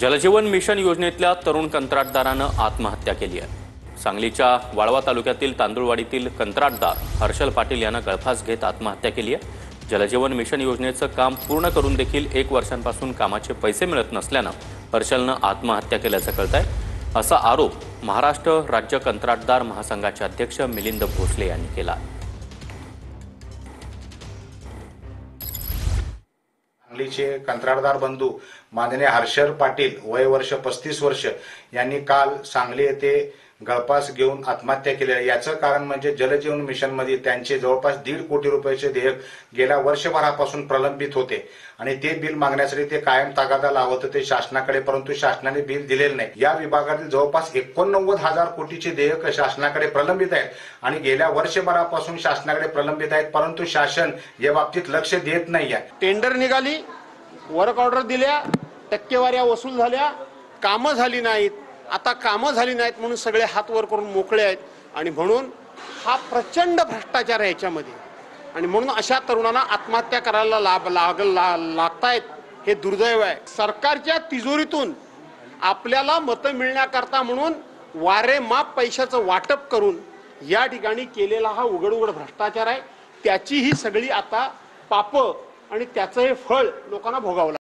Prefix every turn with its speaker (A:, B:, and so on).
A: जलजीवन mission योजनेतल्या तरुण कंत्राटदारानं आत्महत्या केली आहे। सांगलीच्या वाळवा तालुक्यातील तांदुळवाडीतील कंत्राटदार हर्षल पाटील यानं गळफास घेत आत्महत्या केली आहे। जलजीवन मिशन योजनेचं काम पूर्ण करून देखील 1 वर्षांपासून कामाचे पैसे मिळत नसल्यानं हर्षलनं आत्महत्या केल्याचं कळतंय। असा आरोप महाराष्ट्र राज्य कंत्राटदार महासंघाचे अध्यक्ष मिलिंद भोसले यांनी केला।
B: सांगलीचे कंत्राटदार बंधू माननीय हर्षल पाटील वय वर्ष 35 वर्ष यांनी काल सांगली येथे गळफास घेऊन आत्महत्या केली आहे। याचं कारण म्हणजे जलजीवन मिशन मध्ये त्यांचे जवळपास 1.5 कोटी रुपयाचे देयक गेल्या वर्षभरापासून प्रलंबित होते आणि ते बिल मागण्यासाठी ते कायम तगादा लावत होते शासनाकडे, परंतु शासनाने बिल दिलेले नाही। या विभागातील जवळपास 89,000 कोटीचे देयक शासनाकडे प्रलंबित आहेत आणि गेल्या वर्षभरापासून शासनाकडे प्रलंबित आहेत, परंतु शासन या बाबतीत लक्ष देत नाही आहे।
C: टेंडर निघाली, वर्क ऑर्डर दिल्या, टक्केवाऱ्या वसूल झाल्या, कामं झाली नाहीत। आता कामं झाली नाहीत म्हणून सगळे हात वर करून मोकळे आहेत आणि म्हणून हा प्रचंड भ्रष्टाचार आहे याच्यामध्ये आणि म्हणून अशा तरुणांना आत्महत्या करायला लागतायत। हे दुर्दैव आहे। सरकारच्या तिजोरीतून आपल्याला मतं मिळण्याकरता म्हणून वारेमाप पैशाचं वाटप करून या ठिकाणी केलेला हा उघड भ्रष्टाचार आहे। त्याची ही सगळी आता पापं आणि त्याचं हे फळ लोकांना भोगावं लागतं।